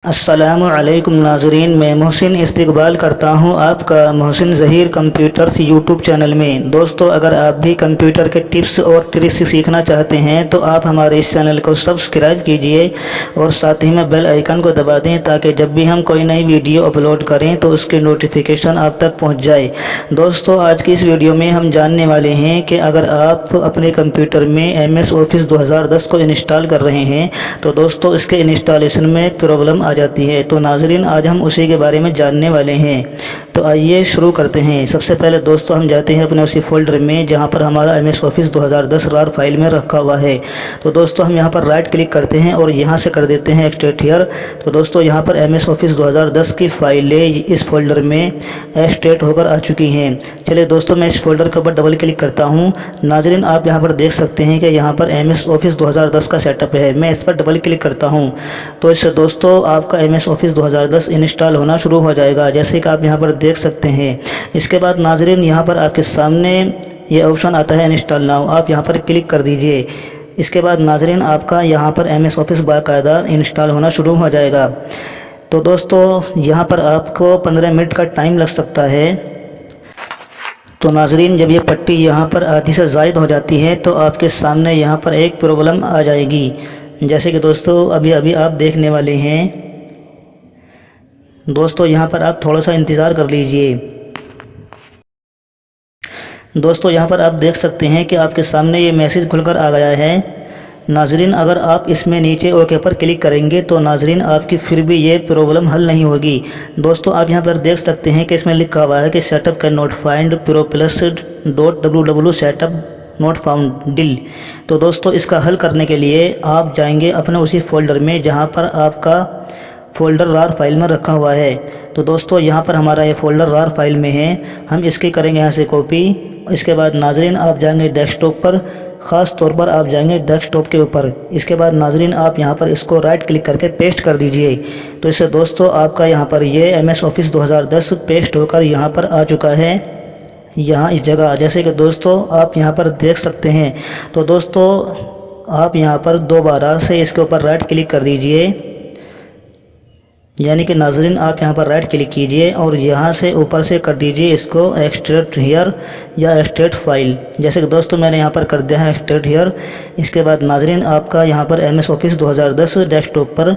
अस्सलामु अलैकुम नाज़रीन, मैं मोहसिन इस्तकबाल करता हूं आपका Mohsin Zaheer computers YouTube channel में। दोस्तों, अगर आप भी कंप्यूटर के टिप्स और ट्रिक्स सीखना चाहते हैं तो आप हमारे इस चैनल को सब्सक्राइब कीजिए और साथ ही में बेल आइकन को दबा दें ताकि जब भी हम कोई नई वीडियो अपलोड करें तो उसके नोटिफिकेशन आप तक पहुँच जाए। दोस्तों, आज की इस वीडियो में हम जानने वाले हैं कि अगर आप अपने कंप्यूटर में MS ऑफिस 2010 को इंस्टॉल कर रहे हैं तो दोस्तों इसके इंस्टॉलेशन में प्रॉब्लम आ जाती है। तो नाजरीन, आज हम उसी के बारे में जानने वाले हैं। तो आइए शुरू करते हैं। सबसे पहले दोस्तों हम जाते हैं अपने उसी फोल्डर में जहां पर हमारा MS ऑफिस 2010 रार फाइल में रखा हुआ है। तो दोस्तों हम यहां पर राइट क्लिक करते हैं और यहां से कर देते हैं एक्सट्रैक्ट हियर। तो दोस्तों यहां पर MS ऑफिस 2010 की फाइलें इस फोल्डर में एक्सट्रैक्ट होकर आ चुकी हैं। चलिए दोस्तों, मैं इस फोल्डर के ऊपर डबल क्लिक करता हूं। नाजरीन, आप यहां पर देख सकते हैं कि यहां पर MS ऑफिस 2010 का सेटअप है। मैं इस पर डबल क्लिक करता हूं तो इससे दोस्तों आपका MS ऑफिस 2010 इंस्टॉल होना शुरू हो जाएगा, जैसे कि आप यहां पर देख सकते हैं। इसके बाद नाजरीन यहां पर आपके सामने ये ऑप्शन आता है इंस्टॉल नाउ, आप यहां पर क्लिक कर दीजिए। इसके बाद नाजरीन आपका यहां पर MS ऑफिस बाकायदा इंस्टॉल होना शुरू हो जाएगा। तो दोस्तों यहां पर आपको 15 मिनट का टाइम लग सकता है। तो नाजरीन, जब ये पट्टी यहाँ पर आधी से ज़ायद हो जाती है तो आपके सामने यहाँ पर एक प्रॉब्लम आ जाएगी, जैसे कि दोस्तों अभी अभी आप देखने वाले हैं। दोस्तों यहाँ पर आप थोड़ा सा इंतज़ार कर लीजिए। दोस्तों यहाँ पर आप देख सकते हैं कि आपके सामने ये मैसेज खुलकर आ गया है। नाजरीन, अगर आप इसमें नीचे ओके पर क्लिक करेंगे तो नाजरीन आपकी फिर भी ये प्रॉब्लम हल नहीं होगी। दोस्तों आप यहाँ पर देख सकते हैं कि इसमें लिखा हुआ है कि setup can not find ProPlus.www setup not found डिल। तो दोस्तों इसका हल करने के लिए आप जाएंगे अपने उसी फोल्डर में जहाँ पर आपका फोल्डर रार फाइल में रखा हुआ है। तो दोस्तों यहाँ पर हमारा ये फोल्डर रार फाइल में है, हम इसकी करेंगे यहाँ से कॉपी। इसके बाद नाजरीन आप जाएंगे डेस्कटॉप पर, ख़ास तौर पर आप जाएंगे डेस्कटॉप के ऊपर। इसके बाद नाजरीन आप यहाँ पर इसको राइट क्लिक करके पेस्ट कर दीजिए। तो इससे दोस्तों आपका यहाँ पर ये MS ऑफिस 2010 पेस्ट होकर यहाँ पर आ चुका है, यहाँ इस जगह, जैसे कि दोस्तों आप यहाँ पर देख सकते हैं। तो दोस्तों आप यहाँ पर दोबारा से इसके ऊपर राइट क्लिक कर दीजिए, यानी कि नाजरीन आप यहाँ पर राइट क्लिक कीजिए और यहाँ से ऊपर से कर दीजिए इसको एक्सट्रैक्ट हियर या एक्सट्रैक्ट फाइल, जैसे कि दोस्तों मैंने यहाँ पर कर दिया है एक्सट्रैक्ट हियर। इसके बाद नाजरीन आपका यहाँ पर MS ऑफिस 2010 डेस्कटॉप पर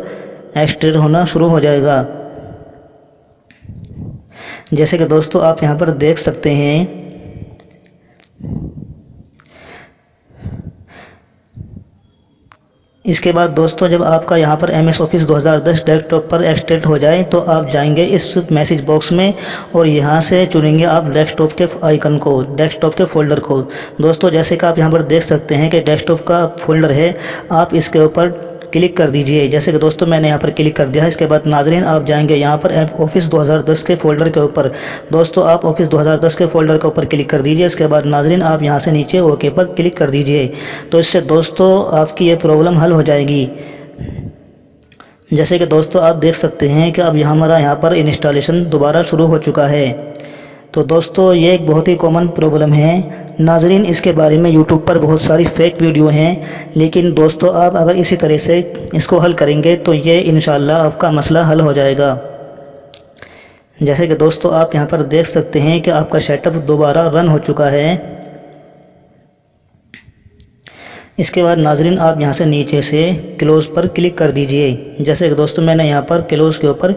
एक्सट्रैक्ट होना शुरू हो जाएगा, जैसे कि दोस्तों आप यहाँ पर देख सकते हैं। इसके बाद दोस्तों जब आपका यहाँ पर MS ऑफिस 2010 डेस्कटॉप पर एक्सट्रैक्ट हो जाए तो आप जाएंगे इस मैसेज बॉक्स में और यहाँ से चुनेंगे आप डेस्कटॉप के आइकन को, डेस्कटॉप के फोल्डर को। दोस्तों जैसे कि आप यहाँ पर देख सकते हैं कि डेस्कटॉप का फोल्डर है, आप इसके ऊपर क्लिक कर दीजिए, जैसे कि दोस्तों मैंने यहाँ पर क्लिक कर दिया है। इसके बाद नाजरीन आप जाएंगे यहाँ पर ऑफिस 2010 के फोल्डर के ऊपर। दोस्तों आप ऑफिस 2010 के फोल्डर के ऊपर क्लिक कर दीजिए। इसके बाद नाजरीन आप यहाँ से नीचे ओके पर क्लिक कर दीजिए। तो इससे दोस्तों आपकी ये प्रॉब्लम हल हो जाएगी। जैसे कि दोस्तों आप देख सकते हैं कि अब हमारा यहाँ पर इंस्टॉलेशन दोबारा शुरू हो चुका है। तो दोस्तों ये एक बहुत ही कॉमन प्रॉब्लम है। नाजरीन इसके बारे में यूट्यूब पर बहुत सारी फेक वीडियो हैं, लेकिन दोस्तों आप अगर इसी तरह से इसको हल करेंगे तो ये इंशाल्लाह आपका मसला हल हो जाएगा। जैसे कि दोस्तों आप यहाँ पर देख सकते हैं कि आपका सेटअप दोबारा रन हो चुका है। इसके बाद नाजरीन आप यहाँ से नीचे से क्लोज पर क्लिक कर दीजिए, जैसे कि दोस्तों मैंने यहाँ पर क्लोज के ऊपर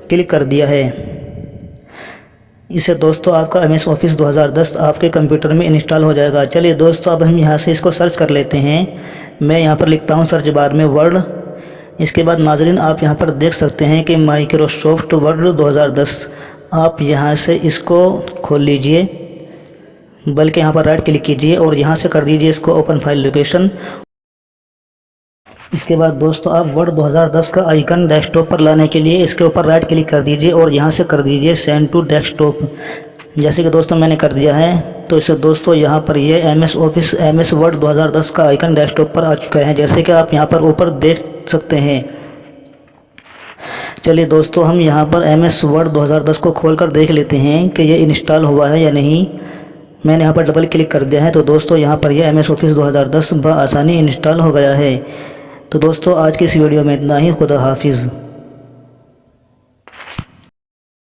क्लिक कर दिया है। इससे दोस्तों आपका MS ऑफिस 2010 आपके कंप्यूटर में इंस्टॉल हो जाएगा। चलिए दोस्तों अब हम यहाँ से इसको सर्च कर लेते हैं। मैं यहाँ पर लिखता हूँ सर्च बार में वर्ड। इसके बाद नाजरीन आप यहाँ पर देख सकते हैं कि माइक्रोसॉफ्ट वर्ड 2010, आप यहाँ से इसको खोल लीजिए, बल्कि यहाँ पर राइट क्लिक कीजिए और यहाँ से कर दीजिए इसको ओपन फाइल लोकेशन। इसके बाद दोस्तों आप वर्ड 2010 का आइकन डेस्कटॉप पर लाने के लिए इसके ऊपर राइट क्लिक कर दीजिए और यहाँ से कर दीजिए सेंड टू डेस्कटॉप, जैसे कि दोस्तों मैंने कर दिया है। तो इससे दोस्तों यहाँ पर ये MS वर्ड 2010 का आइकन डेस्कटॉप पर आ चुका है, जैसे कि आप यहाँ पर ऊपर देख सकते हैं। चलिए दोस्तों हम यहाँ पर MS वर्ड 2010 को खोल कर देख लेते हैं कि ये इंस्टॉल हुआ है या नहीं। मैंने यहाँ पर डबल क्लिक कर दिया है। तो दोस्तों यहाँ पर ये MS ऑफिस 2010 बआसानी इंस्टॉल हो गया है। तो दोस्तों आज की इस वीडियो में इतना ही। खुदा हाफिज़।